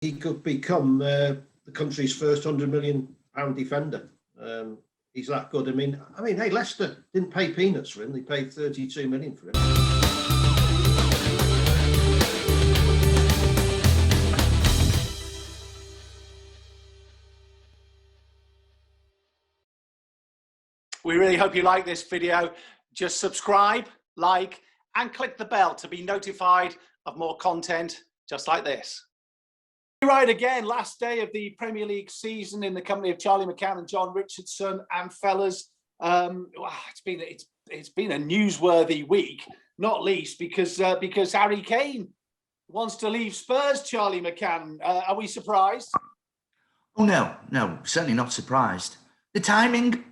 he could become the country's first £100 million defender. He's that good. I mean, hey, Leicester didn't pay peanuts for him. They paid 32 million for him. We really hope you like this video. Just subscribe, like, and click the bell to be notified of more content just like this. Right, again, last day of the Premier League season in the company of Charlie McCann and John Richardson. And fellas, it's been a newsworthy week, not least because Harry Kane wants to leave Spurs. Charlie McCann, are we surprised? Oh no, certainly not surprised. The timing,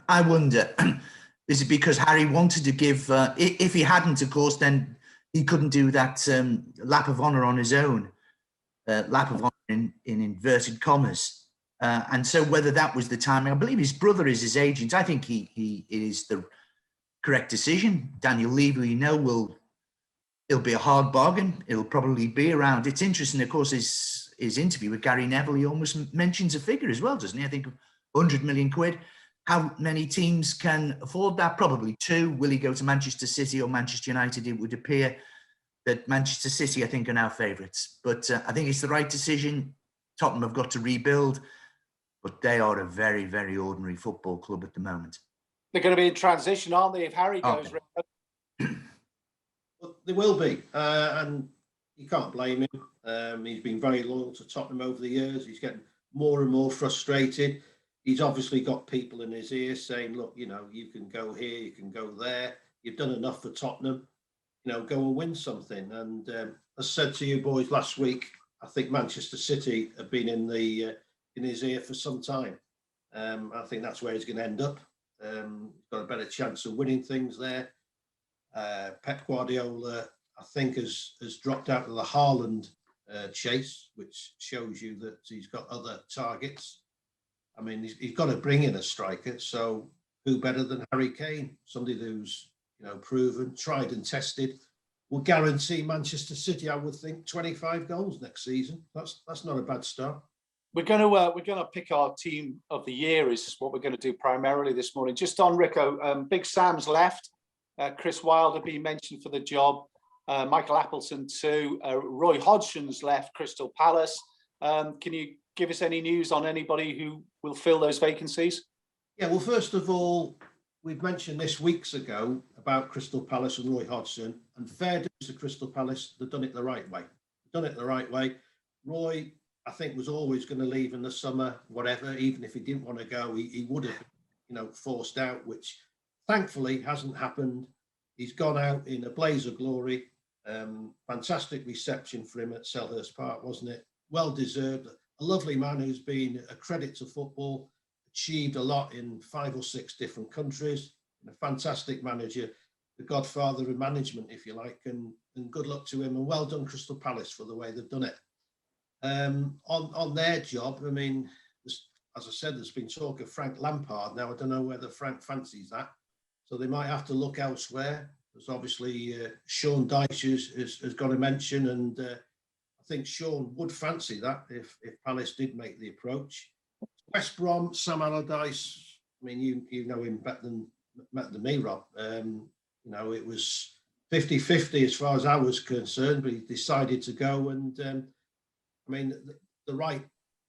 I wonder, is it because Harry wanted to give? If he hadn't, of course, then he couldn't do that lap of honour on his own. Lap of honour in inverted commas, and so whether that was the timing, I believe his brother is his agent. I think it is the correct decision. Daniel Levy, it'll be a hard bargain. It'll probably be around. It's interesting, of course, his interview with Gary Neville. He almost mentions a figure as well, doesn't he? I think 100 million quid. How many teams can afford that? Probably 2. Will he go to Manchester City or Manchester United? It would appear that Manchester City, I think, are now favourites. But I think it's the right decision. Tottenham have got to rebuild, but they are a very, very ordinary football club at the moment. They're going to be in transition, aren't they, if Harry goes? Well, they will be, and you can't blame him. He's been very loyal to Tottenham over the years. He's getting more and more frustrated. He's obviously got people in his ear saying, look, you can go here, you can go there. You've done enough for Tottenham. Go and win something. And as I said to you boys last week, I think Manchester City have been in his ear for some time. I think that's where he's going to end up. He's got a better chance of winning things there. Pep Guardiola, I think, has dropped out of the Haaland chase, which shows you that he's got other targets. I mean, he's got to bring in a striker. So who better than Harry Kane? Somebody who's proven, tried and tested, will guarantee Manchester City, I would think, 25 goals next season. That's not a bad start. We're going to pick our team of the year is what we're going to do primarily this morning. Just on Rico, Big Sam's left. Chris Wilder being mentioned for the job. Michael Appleton too. Roy Hodgson's left Crystal Palace. Can you give us any news on anybody who will fill those vacancies? Yeah, well, first of all, we've mentioned this weeks ago about Crystal Palace and Roy Hodgson, and fair dues to Crystal Palace, they've done it the right way. Roy, I think, was always going to leave in the summer, whatever, even if he didn't want to go, he would have, forced out, which thankfully hasn't happened. He's gone out in a blaze of glory. Fantastic reception for him at Selhurst Park, wasn't it? Well deserved. A lovely man who's been a credit to football, achieved a lot in 5 or 6 different countries, and a fantastic manager, the godfather of management, if you like, and good luck to him, and well done Crystal Palace for the way they've done it. On their job, I mean, as I said, there's been talk of Frank Lampard. Now, I don't know whether Frank fancies that, so they might have to look elsewhere. There's obviously Sean Dyche has got a mention, and I think Sean would fancy that if Palace did make the approach. West Brom, Sam Allardyce, I mean, you know him better than me, Rob. It was 50-50 as far as I was concerned, but he decided to go. And the right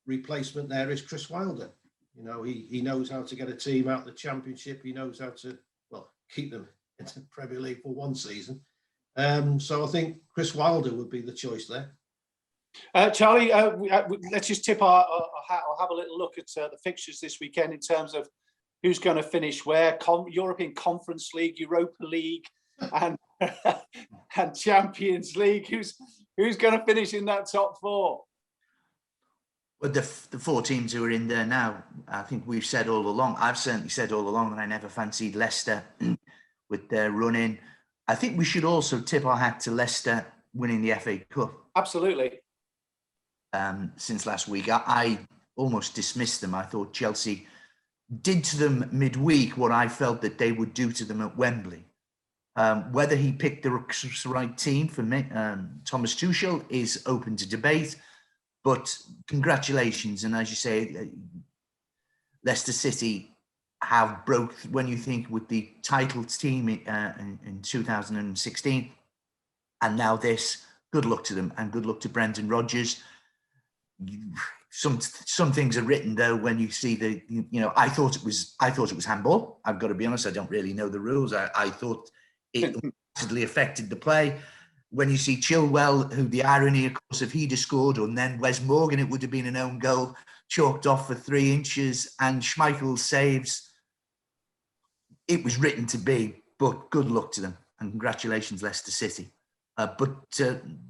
replacement there is Chris Wilder. He knows how to get a team out of the Championship. He knows how to, keep them in the Premier League for one season. So I think Chris Wilder would be the choice there. Charlie, let's just tip our hat. I'll have a little look at the fixtures this weekend in terms of who's going to finish where. European Conference League, Europa League, and and Champions League. Who's going to finish in that top 4? Well, the 4 teams who are in there now, I think we've said all along. I've certainly said all along that I never fancied Leicester with their run-in. I think we should also tip our hat to Leicester winning the FA Cup. Absolutely. Since last week, I almost dismissed them. I thought Chelsea did to them midweek what I felt that they would do to them at Wembley. Whether he picked the right team for me, Thomas Tuchel, is open to debate. But congratulations, and as you say, Leicester City have broke, when you think with the title team in 2016, and now this. Good luck to them, and good luck to Brendan Rodgers. Some things are written though when you see I thought it was handball. I've got to be honest, I don't really know the rules. I thought it massively affected the play. When you see Chilwell, who the irony, of course, if he'd have scored, and then Wes Morgan, it would have been an own goal, chalked off for 3 inches, and Schmeichel saves. It was written to be, but good luck to them, and congratulations, Leicester City. But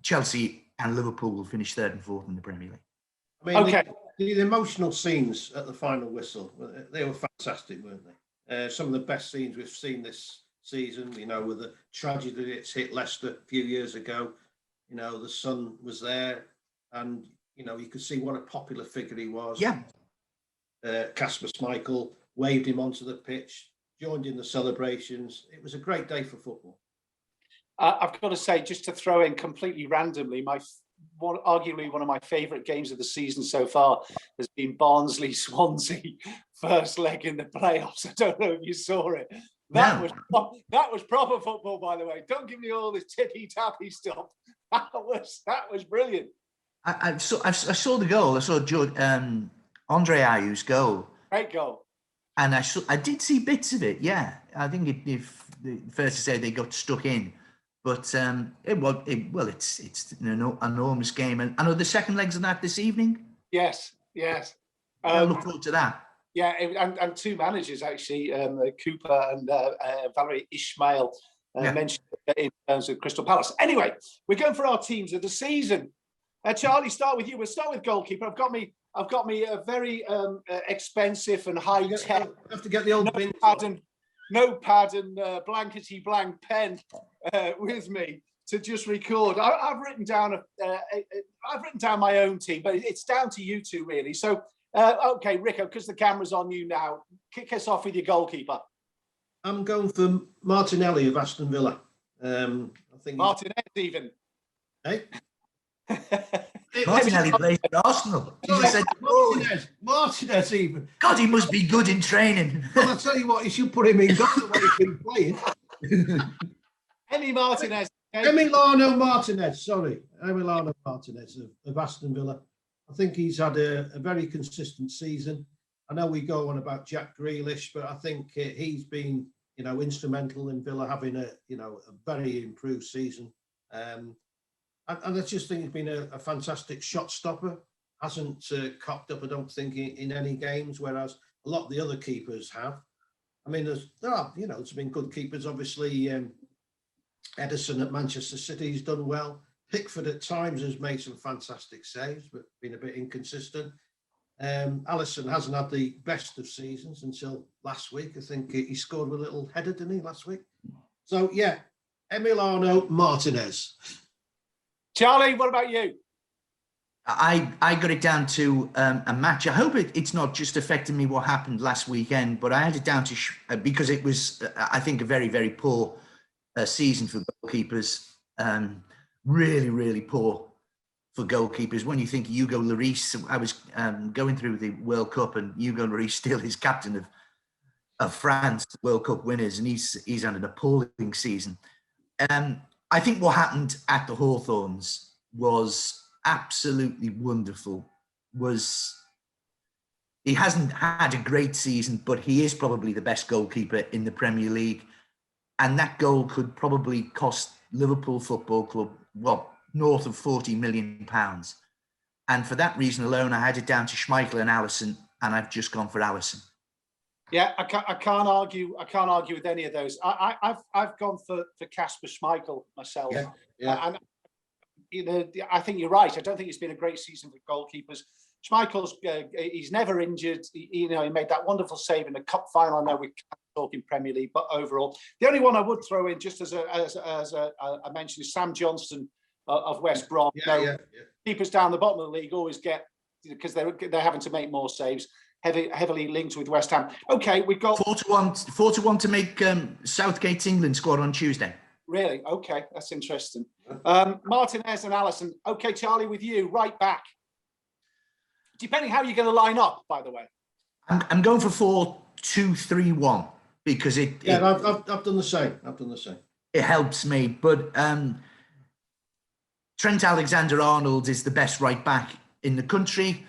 Chelsea and Liverpool will finish 3rd and 4th in the Premier League. I mean, okay. The emotional scenes at the final whistle, they were fantastic, weren't they? Some of the best scenes we've seen this season, with the tragedy that's hit Leicester a few years ago. The son was there, and, you could see what a popular figure he was. Yeah. Kasper Schmeichel waved him onto the pitch, joined in the celebrations. It was a great day for football. I've got to say, just to throw in completely randomly, arguably one of my favourite games of the season so far has been Barnsley-Swansea, first leg in the playoffs. I don't know if you saw it. That was proper football, by the way. Don't give me all this tippy-tappy stuff. That was brilliant. I saw the goal. I saw Andre Ayew's goal. Great goal. And I did see bits of it. Yeah, I think if fair to say they got stuck in. But it's an enormous game. And I know the second legs of that this evening. Yes. I look forward to that. Yeah, and 2 managers actually, Cooper and Valerie Ismail mentioned in terms of Crystal Palace. Anyway, we're going for our teams of the season. Charlie, start with you. We'll start with goalkeeper. I've got me a very expensive and high tech. Have to get the old notepad and blankety blank pen with me to just record. I've written down my own team, but it's down to you two really. So, okay, Rico, because the camera's on you now, kick us off with your goalkeeper. I'm going for Martinelli of Aston Villa. I think Martinez even. Hey. Martinelli plays for Arsenal. Martinez even. God, he must be good in training. Well, I'll tell you what, you should put him in goal the way he's been playing. Martinez. Emiliano Martinez of Aston Villa. I think he's had a very consistent season. I know we go on about Jack Grealish, but I think he's been, instrumental in Villa having a very improved season. And I just think he's been a fantastic shot stopper. Hasn't cocked up, I don't think, in any games, whereas a lot of the other keepers have. I mean, there's been good keepers. Obviously, Edison at Manchester City has done well. Pickford at times has made some fantastic saves, but been a bit inconsistent. Alisson hasn't had the best of seasons until last week. I think he scored with a little header, didn't he, last week? So, yeah, Emiliano Martinez. Charlie, what about you? I got it down to a match. I hope it's not just affecting me what happened last weekend, but I had it down to because it was, I think, a very, very poor season for goalkeepers. Really, really poor for goalkeepers. When you think Hugo Lloris, I was going through the World Cup, and Hugo Lloris still is captain of France, World Cup winners, and he's had an appalling season. I think what happened at the Hawthorns was absolutely wonderful. He hasn't had a great season, but he is probably the best goalkeeper in the Premier League. And that goal could probably cost Liverpool Football Club, north of £40 million. And for that reason alone, I had it down to Schmeichel and Alisson, and I've just gone for Alisson. Yeah, I can't argue. I can't argue with any of those. I've gone for Kasper Schmeichel myself. Yeah. And I think you're right. I don't think it's been a great season for goalkeepers. Schmeichel's he's never injured. He made that wonderful save in the cup final. I know we're talking Premier League, but overall, the only one I would throw in, just as I mentioned, is Sam Johnston of West Brom. Keepers down the bottom of the league always get, because they're having to make more saves. Heavily linked with West Ham. Okay, we've got 4-1 to make Southgate's England squad on Tuesday. Really? Okay, that's interesting. Martinez and Alisson. Okay, Charlie, with you, right back. depending how you're going to line up, by the way. I'm going for 4-2-3-1 because I've done the same. I've done the same. It helps me. But Trent Alexander-Arnold is the best right back in the country,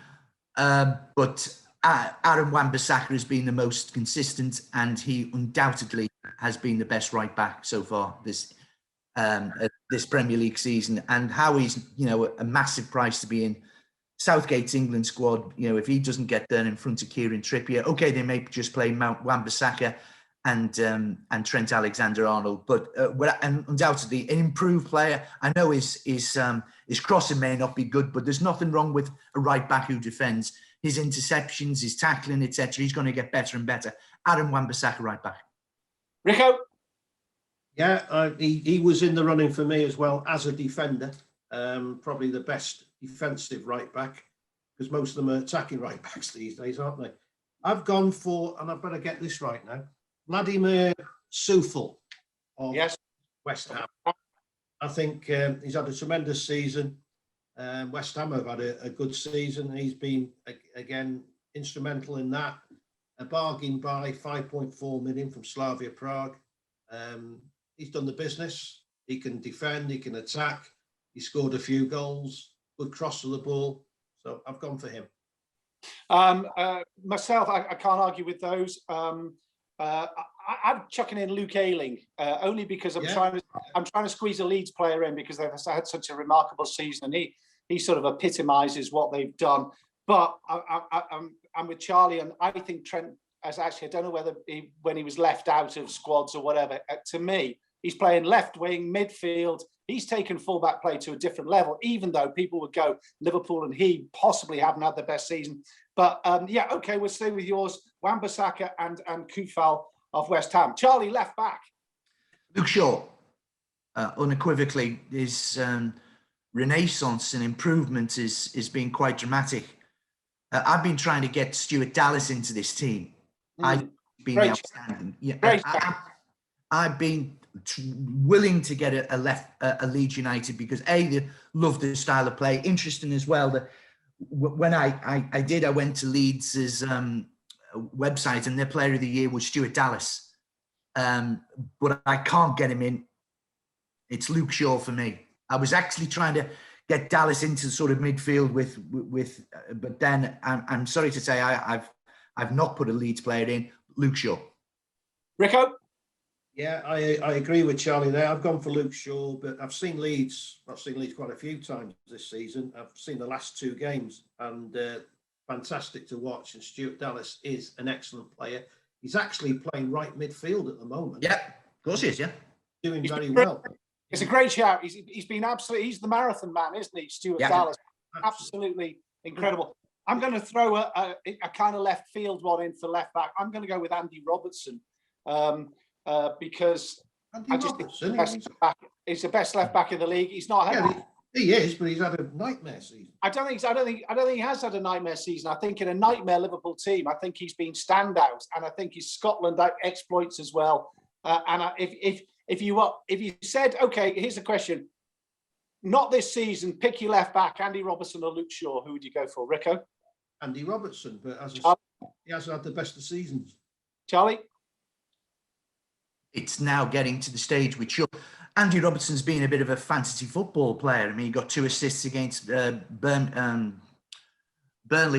but Aaron Wan-Bissaka has been the most consistent, and he undoubtedly has been the best right back so far this Premier League season. And how he's, a massive price to be in Southgate's England squad. If he doesn't get there in front of Kieran Trippier, okay, they may just play Wan-Bissaka and Trent Alexander-Arnold, but and undoubtedly an improved player. I know his crossing may not be good, but there's nothing wrong with a right back who defends. His interceptions, his tackling, etc. He's going to get better and better. Aaron Wan-Bissaka, right back. Rico? Yeah, he was in the running for me as well as a defender. Probably the best defensive right back, because most of them are attacking right backs these days, aren't they? I've gone for, and I better get this right now, Vladimir Sufal of West Ham. I think he's had a tremendous season. West Ham have had a good season. He's been, again, instrumental in that. A bargain buy, 5.4 million from Slavia Prague. He's done the business. He can defend, he can attack. He scored a few goals, good cross of the ball. So I've gone for him. Myself, I can't argue with those. I'm chucking in Luke Ayling only because I'm trying to squeeze a Leeds player in because they've had such a remarkable season, and he sort of epitomises what they've done. But I'm with Charlie, and I think Trent as actually, I don't know whether when he was left out of squads or whatever. To me, he's playing left wing, midfield. He's taken fullback play to a different level, even though people would go Liverpool and he possibly haven't had the best season. But okay, we'll stay with yours. Wan-Bissaka and Kufal of West Ham. Charlie, left back. Luke Shaw, unequivocally, his renaissance and improvement is being quite dramatic. I've been trying to get Stuart Dallas into this team. I've been outstanding. Yeah, I've been willing to get a Leeds United because they love the style of play. Interesting as well that when I went to Leeds' website and their player of the year was Stuart Dallas, but I can't get him in. It's Luke Shaw for me. I was actually trying to get Dallas into sort of midfield with but then I'm sorry to say I've not put a Leeds player in. Luke Shaw. Rico? Yeah, I agree with Charlie there. I've gone for Luke Shaw, but I've seen Leeds quite a few times this season. I've seen the last two games, and fantastic to watch. And Stuart Dallas is an excellent player. He's actually playing right midfield at the moment. Yeah, of course he is, yeah. Doing very well. It's a great shout. He's been absolutely, he's the marathon man, isn't he, Stuart Dallas? Absolutely incredible. I'm going to throw a kind of left field one in for left back. I'm going to go with Andy Robertson because I just think he's the best left back in the league. He's not had he is, but he's had a nightmare season. I don't think he has had a nightmare season. I think in a nightmare Liverpool team, I think he's been standout, and I think his Scotland exploits as well. If you said, okay, here's the question, not this season, pick your left back, Andy Robertson or Luke Shaw, who would you go for? Rico? Andy Robertson, but he hasn't had the best of seasons. Charlie? It's now getting to the stage which Andy Robertson's been a bit of a fantasy football player. I mean, he got 2 assists against Burnley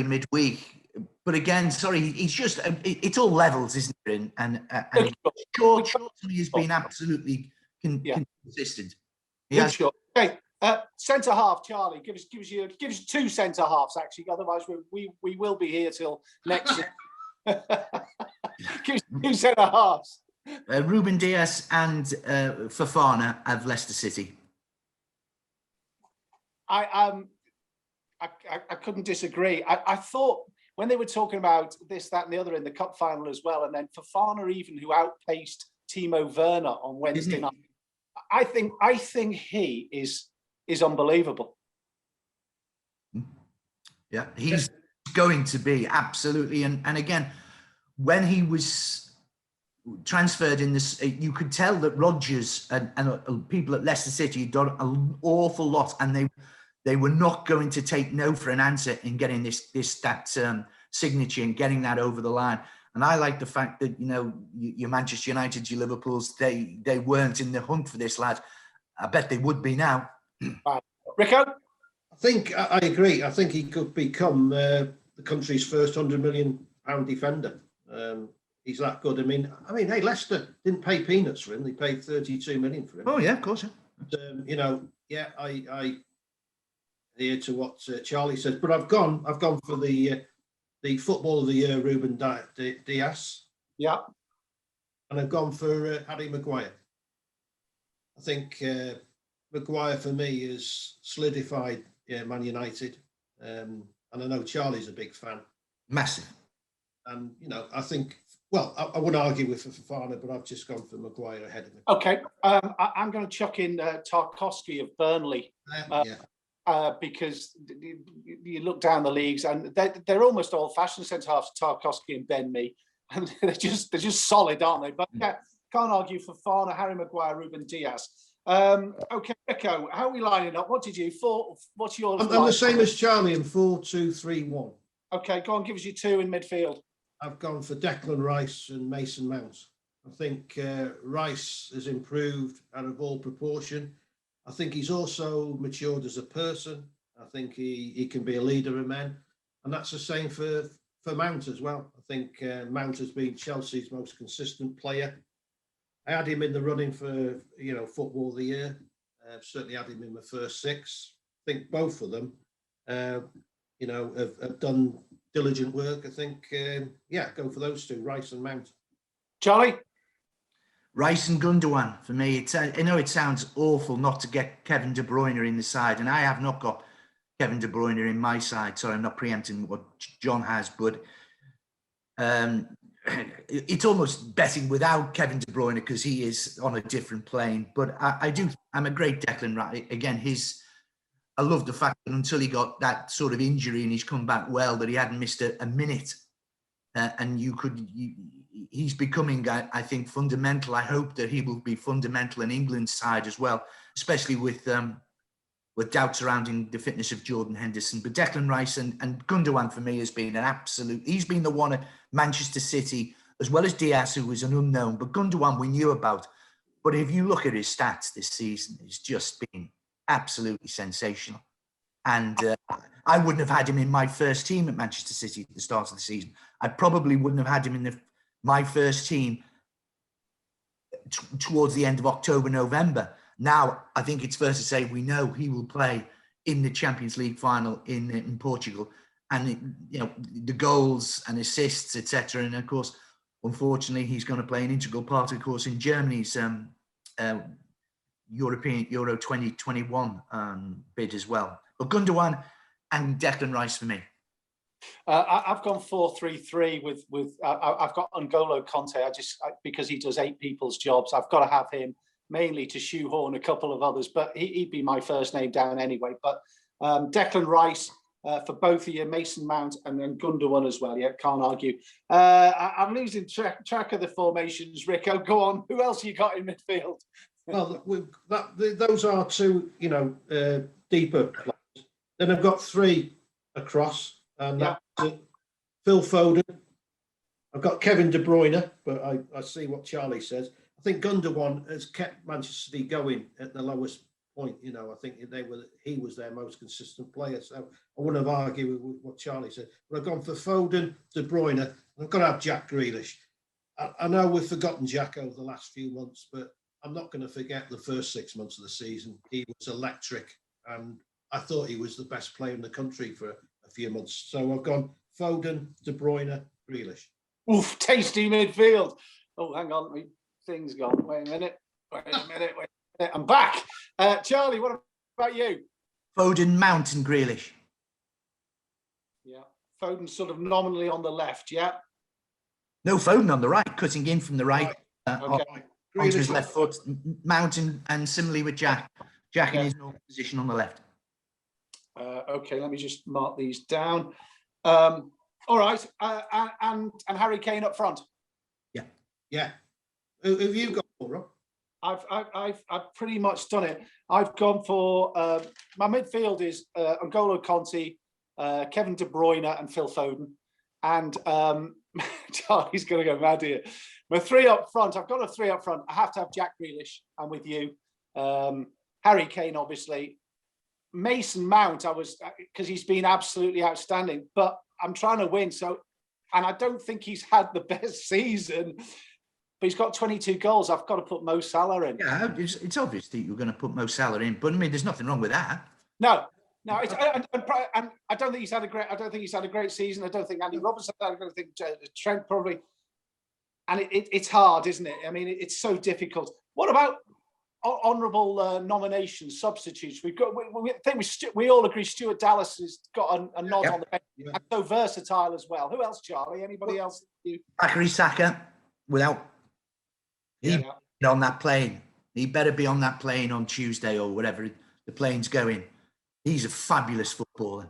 midweek. But again, sorry, he's just, it's all levels, isn't it? And Shaw has been absolutely consistent. Okay, centre half, Charlie. Give us 2 centre halves actually. Otherwise, we will be here till next. Give us 2 centre halves. Ruben Dias and Fofana of Leicester City. I couldn't disagree. I thought when they were talking about this, that, and the other in the cup final as well, and then Fofana even who outpaced Timo Werner on Wednesday night. I think he is unbelievable. Yeah, he's going to be absolutely. And again, when he was transferred in this, you could tell that Rodgers and people at Leicester City had done an awful lot, and They were not going to take no for an answer in getting that signature and getting that over the line. And I like the fact that, your Manchester United, your Liverpools, they weren't in the hunt for this lad. I bet they would be now. Rico? I think I agree. I think he could become the country's first £100 million defender. He's that good. I mean, hey, Leicester didn't pay peanuts for him. They paid 32 million for him. Oh yeah, of course. Yeah. I adhere to what Charlie says, but I've gone for the football of the year, Ruben Dias. Yeah. And I've gone for Harry Maguire. I think Maguire for me is solidified Man United, and I know Charlie's a big fan. Massive. And I think, well, I wouldn't argue with Fofana, but I've just gone for Maguire ahead of him. Okay, I'm going to chuck in Tarkowski of Burnley. Because you look down the leagues and they're almost old-fashioned centre halves, Tarkowski and Ben Mee, and they're just solid, aren't they? But yeah, can't argue for Fofana, Harry Maguire, Ruben Dias. Okay, Rico, how are we lining up? What did you for? What's yours? I'm the same as Charlie in 4-2-3-1. Okay, go on, give us your two in midfield. I've gone for Declan Rice and Mason Mount. I think Rice has improved out of all proportion. I think he's also matured as a person. I think he can be a leader of men. And that's the same for Mount as well. I think Mount has been Chelsea's most consistent player. I had him in the running for, Football of the Year. Certainly had him in the first six. I think both of them, have done diligent work. I think, go for those two, Rice and Mount. Charlie? Rice and Gundogan for me. I know it sounds awful not to get Kevin De Bruyne in the side, and I have not got Kevin De Bruyne in my side, so I'm not preempting what John has. But it's almost betting without Kevin De Bruyne because he is on a different plane. But I'm a great Declan Rice. Again, I love the fact that until he got that sort of injury and he's come back well, that he hadn't missed a minute. And he's becoming, I think, fundamental. I hope that he will be fundamental in England's side as well, especially with doubts surrounding the fitness of Jordan Henderson. But Declan Rice and Gundogan for me has been an absolute. He's been the one at Manchester City, as well as Diaz, who was an unknown. But Gundogan we knew about. But if you look at his stats this season, it's just been absolutely sensational. And I wouldn't have had him in my first team at Manchester City at the start of the season. I probably wouldn't have had him in my first team towards the end of October, November. Now, I think it's fair to say we know he will play in the Champions League final in Portugal. And, the goals and assists, etc. And, of course, unfortunately, he's going to play an integral part, of course, in Germany's European Euro 2021 bid as well. But Gundogan and Declan Rice for me. I've gone 4-3-3 with I've got N'Golo Conte. Because he does 8 people's jobs, I've got to have him mainly to shoehorn a couple of others. But he'd be my first name down anyway. But Declan Rice for both of you, Mason Mount and then Gundogan as well. Yeah, can't argue. I'm losing track of the formations. Rico, go on. Who else you got in midfield? Well, those are two, deeper players. Then I've got 3 across, and that's Phil Foden. I've got Kevin De Bruyne, but I see what Charlie says. I think Gundogan has kept Manchester City going at the lowest point. I think he was their most consistent player. So I wouldn't have argued with what Charlie said. But I've gone for Foden, De Bruyne, and I've got to have Jack Grealish. I know we've forgotten Jack over the last few months, but I'm not going to forget the first 6 months of the season. He was electric, and I thought he was the best player in the country for a few months. So I've gone Foden, De Bruyne, Grealish. Oof, tasty midfield. Oh, hang on, my thing's gone. Wait a minute. I'm back. Charlie, what about you? Foden, Mount and Grealish. Yeah, Foden sort of nominally on the left, yeah? No, Foden on the right, cutting in from the right. Okay. Onto his left foot. Mount and similarly with Jack. Jack in his normal position on the left. Okay, let me just mark these down. All right, and Harry Kane up front. Yeah. Who have you got, Rob? I've pretty much done it. I've gone for my midfield is N'Golo Conte, Kevin De Bruyne, and Phil Foden. And Charlie's going to go mad here. My three up front. I've got a three up front. I have to have Jack Grealish. I'm with you. Harry Kane, obviously. Mason Mount. Because he's been absolutely outstanding. But I'm trying to win. And I don't think he's had the best season. But he's got 22 goals. I've got to put Mo Salah in. Yeah, it's obvious that you're going to put Mo Salah in, but I mean, there's nothing wrong with that. No. And I don't think he's had a great. I don't think he's had a great season. I don't think Andy Robertson. I don't think Trent probably. And it's hard, isn't it? I mean, it's so difficult. What about honourable nominations, substitutes? We've got. I think we all agree Stuart Dallas has got a nod on the bench. Yeah. And so versatile as well. Who else, Charlie? Anybody else? Bakary Saka, on that plane. He better be on that plane on Tuesday or whatever the plane's going. He's a fabulous footballer.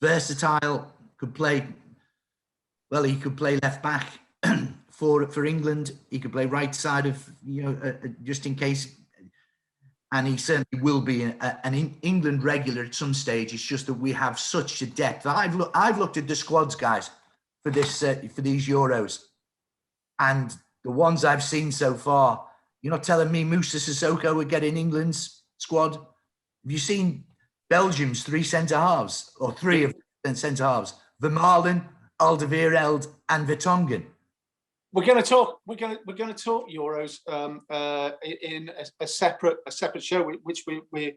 Versatile, could play. Well, he could play left back for England. He could play right side of, just in case. And he certainly will be an England regular at some stage. It's just that we have such a depth. I've looked at the squads, guys, for these Euros, and the ones I've seen so far. You're not telling me Moussa Sissoko would get in England's squad? Have you seen Belgium's three centre-halves, or three of the centre-halves? Vermaelen, Alderweireld, and Vertonghen. We're going to talk Euros in a separate show, which we're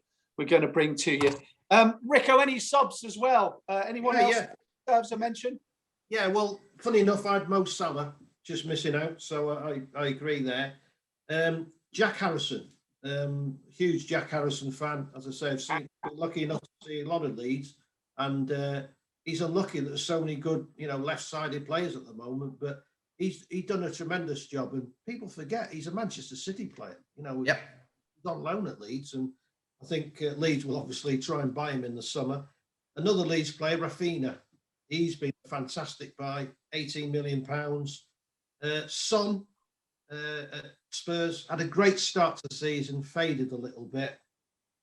going to bring to you. Rico, any subs as well? Anyone else deserves a mention? Yeah, well, funny enough, I had Mo Salah just missing out, so I agree there. Jack Harrison, huge Jack Harrison fan. As I say, I've been lucky enough to see a lot of Leeds, and he's unlucky that there's so many good, left-sided players at the moment. But he's done a tremendous job, and people forget he's a Manchester City player. He's on loan at Leeds, and I think Leeds will obviously try and buy him in the summer. Another Leeds player, Rafinha, he's been a fantastic buy, £18 million. Son at Spurs had a great start to the season, faded a little bit.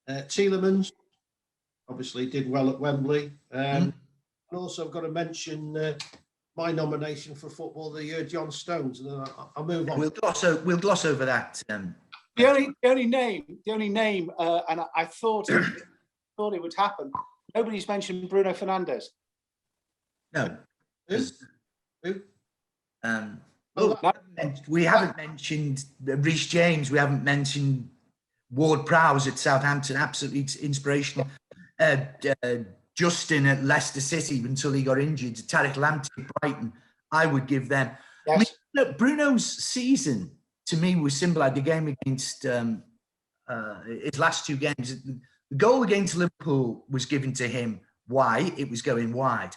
Tielemans obviously did well at Wembley. And also I've got to mention my nomination for Football of the Year, John Stones, and then I'll move on. We'll gloss over that. The only name, and I thought it would happen. Nobody's mentioned Bruno Fernandes. No. Who? We haven't mentioned Reece James. We haven't mentioned Ward Prowse at Southampton. Absolutely inspirational. Justin at Leicester City until he got injured. Tariq Lamptey at Brighton. I would give them. Yes. I mean, look, Bruno's season to me was simple. Like the game against his last two games. The goal against Liverpool was given to him. Why? It was going wide.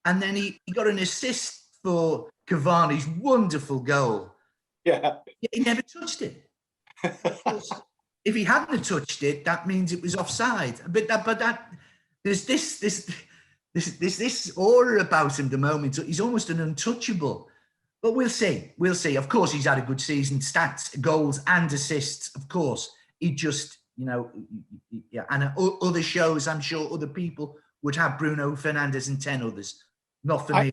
And then he got an assist for Cavani's wonderful goal. Yeah. He never touched it. If he hadn't touched it, that means it was offside. But there's this aura about him at the moment. He's almost an untouchable. But we'll see. We'll see. Of course, he's had a good season. Stats, goals, and assists. Of course, he just, And other shows, I'm sure other people would have Bruno Fernandes and 10 others. Not for me.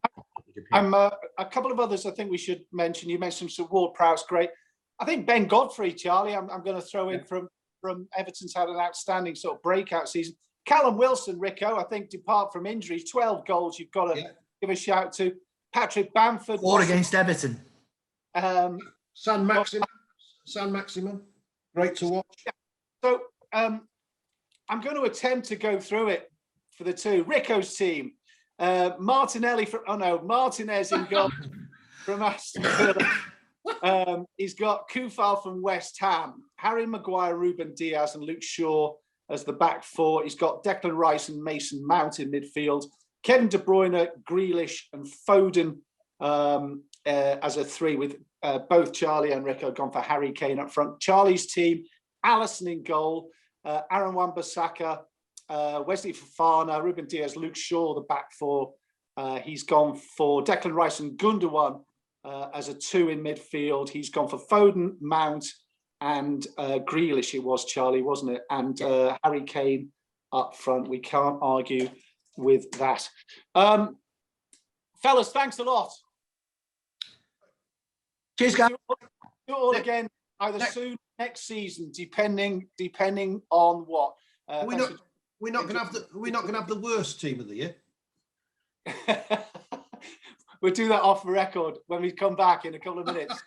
A couple of others I think we should mention. You mentioned Sir Ward Prowse, great. I think Ben Godfrey, Charlie, I'm going to throw in from Everton's had an outstanding sort of breakout season. Callum Wilson, Rico, I think depart from injuries, 12 goals you've got to give a shout to. Patrick Bamford. 4 against Everton. San Maximin, great to watch. Yeah. So I'm going to attempt to go through it for the two. Rico's team. Martinez in goal from Aston Villa. He's got Kufal from West Ham, Harry Maguire, Ruben Diaz, and Luke Shaw as the back four. He's got Declan Rice and Mason Mount in midfield, Kevin De Bruyne, Grealish, and Foden as a three, with both Charlie and Rico gone for Harry Kane up front. Charlie's team, Alisson in goal, Aaron Wan-Bissaka, Wesley Fofana, Ruben Diaz, Luke Shaw, the back four. He's gone for Declan Rice and Gundogan as a two in midfield. He's gone for Foden, Mount, and Grealish it was, Charlie, wasn't it? And Harry Kane up front. We can't argue with that. Fellas, thanks a lot. Cheers, guys. Do it all again, either soon, next season, depending on what. We're not going to have the worst team of the year. We'll do that off the record when we come back in a couple of minutes.